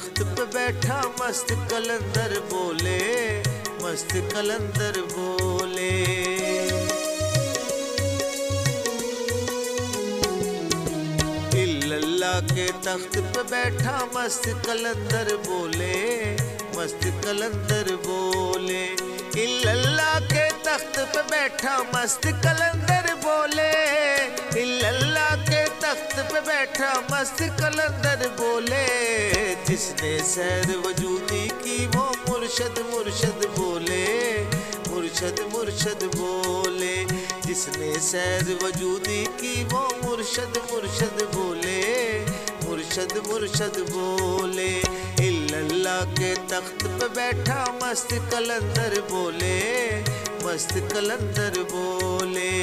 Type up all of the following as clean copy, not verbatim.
तख्त पे बैठा मस्त कलंदर बोले, मस्त कलंदर बोले। इल्लल्लाह के तख्त पे बैठा मस्त कलंदर बोले, मस्त कलंदर बोले। इल्लल्लाह के तख्त पे बैठा मस्त कलंदर बोले, इल्लल्लाह के तख्त पे बैठा मस्त कलंदर बोले। जिसने सैर वजूदी की वो मुर्शद मुर्शद बोले, मुर्शद मुर्शद बोले। जिसने सैर वजूदी की वो मुर्शद मुर्शद बोले, मुर्शद मुर्शद बोले। इल्लल्लाह के तख्त पे बैठा मस्त कलंदर बोले, मस्त कलंदर बोले।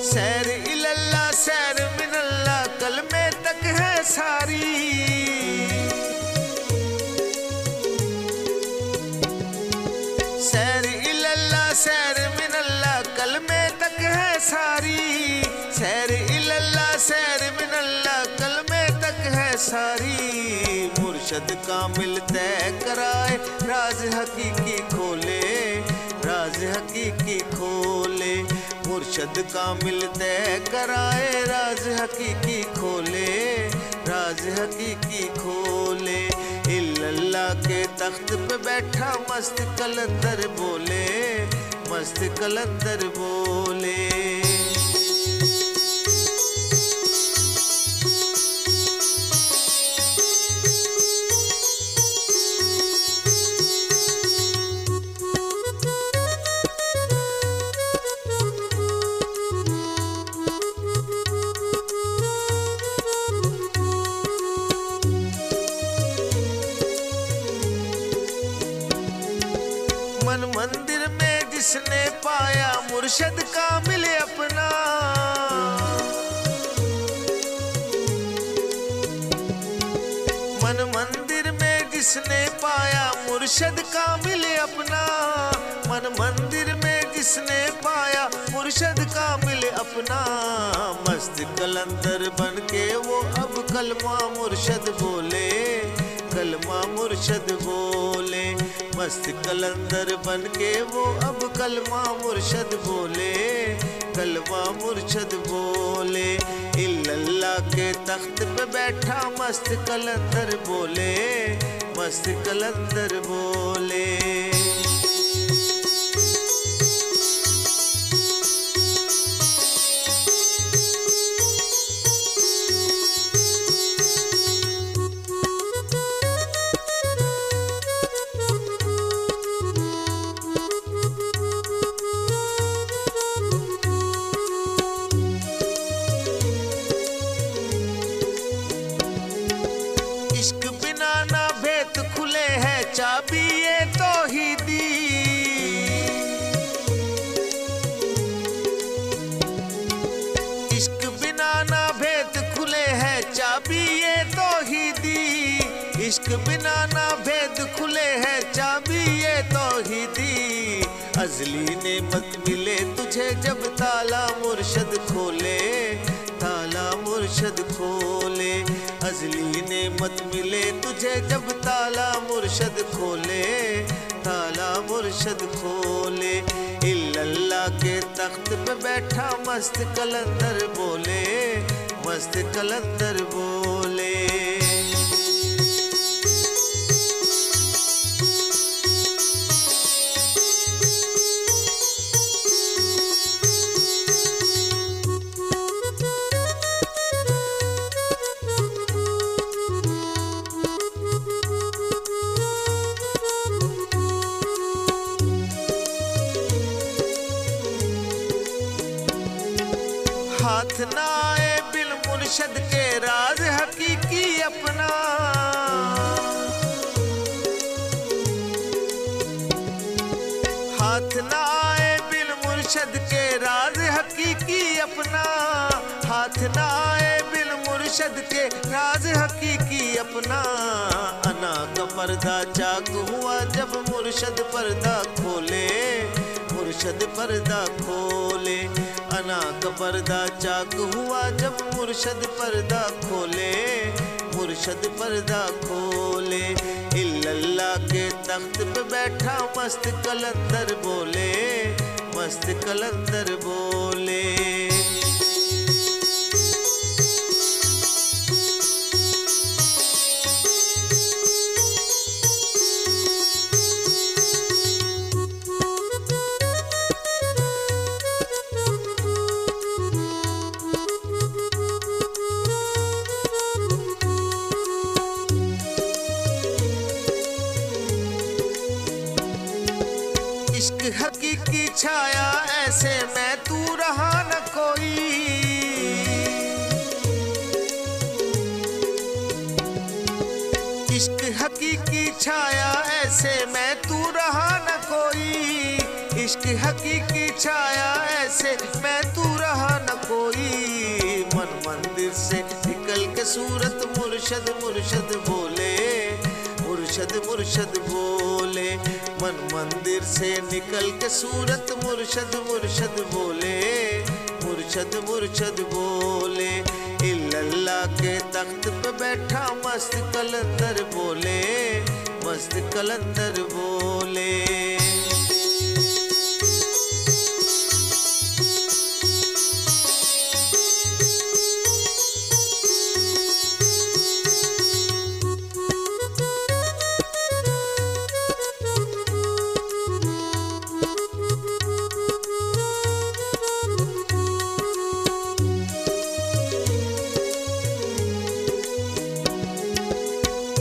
सैर इल्लल्लाह सैर मिनल्लाह कलमे तक है सारी। सैर इल्लल्लाह सैर मिनल्लाह कलमे तक है सारी। सैर इल्लल्लाह सैर मिनल्लाह कलमे तक है सारी। मुर्शद कामिल तय कराए राज हकीकी खोले, राज हकीकी खोले। मुर्शद कामिल तय कराए राज हकीकी खोले, राज हकीकी खोले। इल्लल्लाह के तख्त पे बैठा मस्त कलंदर बोले, मस्त कलंदर बोले। मन मंदिर में जिसने पाया मुर्शद कामिल अपना। मन मंदिर में जिसने पाया मुर्शद कामिल अपना। मन मंदिर में जिसने पाया मुर्शद कामिल अपना। मस्त कलंदर बन के वो अब कलमा मुर्शद बोले, कलमा मुर्शद बोले। मस्त कलंदर बन के वो अब कलमा मुर्शद बोले, कलमा मुर्शद बोले। इल्लल्लाह के तख्त पे बैठा मस्त कलंदर बोले, मस्त कलंदर बोले। इश्क बिना ना भेद खुले है चाबी ये तौहीदी। इश्क बिना ना भेद खुले है चाबी ये तौहीदी। इश्क बिना ना भेद खुले है चाबी ये तौहीदी। अज़ली नेमत मिले तुझे जब ताला मुर्शद खोले, ताला मुर्शद खोले। अज़ली नेमत मिले तुझे जब ताला मुर्शद खोले, ताला मुर्शद खोले। इल्लल्लाह के तख्त पे बैठा मस्त कलंदर बोले, मस्त कलंदर बोले। हाथ ना आए बिल मुर्शद के राज हकीकी अपना। हाथ ना राज हकीकी अपना, हाथ ना आए बिन मुर्शद के राज हकीकी अपना। अना का पर्दा चाक हुआ जब मुर्शद पर्दा खोले, मुर्शद पर्दा खोले। अना का पर्दा चाक हुआ जब मुर्शद पर्दा खोले, मुर्शद पर्दा खोले। इल्लल्लाह के तख्त पे बैठा मस्त कलंदर बोले, मस्त कलंदर बोले। इश्क हकीकी छाया ऐसे मैं तू रहा न कोई, इश्क हकीकी छाया ऐसे मैं तू रहा न कोई। इश्क हकीकी छाया ऐसे मैं तू रहा न कोई। मन मंदिर से निकल के सूरत मुर्शद मुर्शद बोले, मुर्शद मुर्शद बोले। मन मंदिर से निकल के सूरत मुर्शद मुर्शद बोले, मुर्शद मुर्शद बोले। इल्लल्लाह के तख्त पे बैठा मस्त कलंदर बोले, मस्त कलंदर बोले।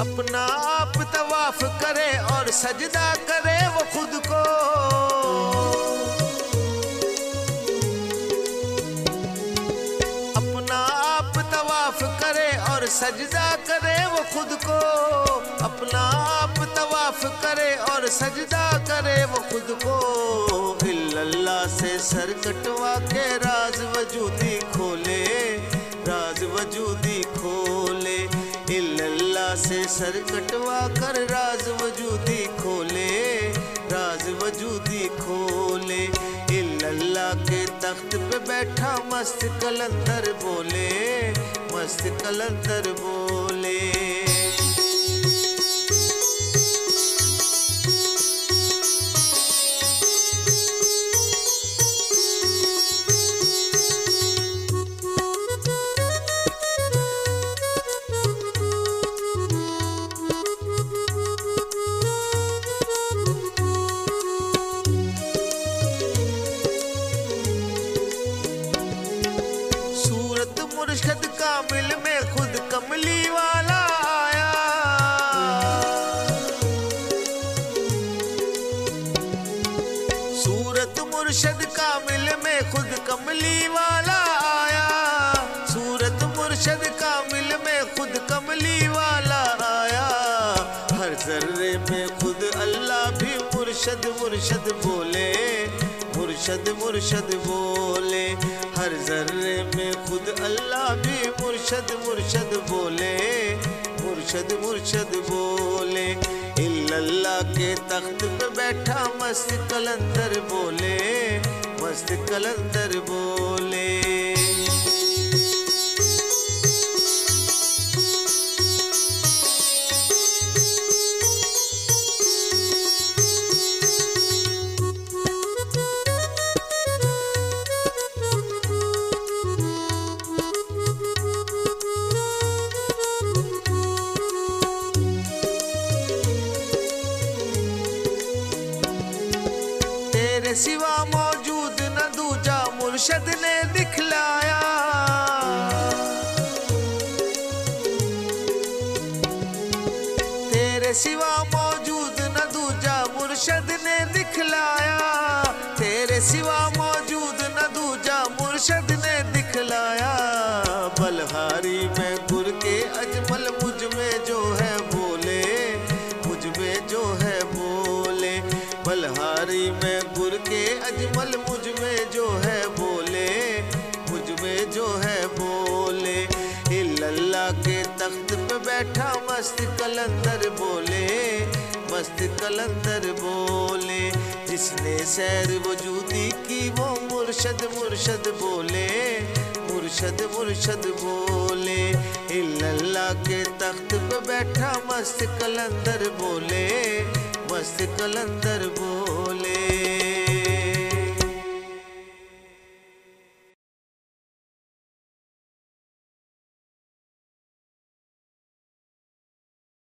अपना आप तवाफ करे और सजदा करे वो खुद को, अपना आप तवाफ करे और सजदा करे वो खुद को। अपना आप तवाफ करे और सजदा करे वो खुद को। इल्लल्लाह से सर कटवा के राज वजूदी खोले, राज वजूदी खोले। इल्लल्लाह से सर कटवा कर राज वजूदी खोले, राज वजूदी खोले। इल्लल्लाह के तख्त पे बैठा मस्त कलंदर बोले, मस्त कलंदर बोले। मुर्शद कामिल में खुद कमली वाला आया, सूरत मुर्शद कामिल में खुद कमली वाला आया। सूरत मुर्शद कामिल में खुद कमली वाला आया। हर जर्रे में खुद अल्लाह भी मुर्शद मुर्शद बोले, मुर्शद मुर्शद बोले। हर जर्रे में खुद अल्लाह भी मुर्शद मुर्शद बोले, मुर्शद मुर्शद बोले। इल्लल्लाह के तख्त पे बैठा मस्त कलंदर बोले, मस्त कलंदर बोले। तेरे सिवा मौजूद न दूजा मुर्शद ने दिखलाया। तेरे सिवा मौजूद न दूजा मुर्शद ने दिखलाया। तेरे सिवा मौजूद न दूजा मुर्शद ने दिखलाया। बलहारी में गुर के अजमल मुझ में जो है बोले, मुझ में जो है बोले। बलहारी में गुर के अजमल मुझ में जो है कलंदर बोले, मस्त कलंदर बोले। जिसने सैर वजूदी की वो मुर्शद मुर्शद बोले, मुर्शद मुर्शद बोले। इल्लल्लाह के तख्त पे बैठा मस्त कलंदर बोले, मस्त कलंदर बोले।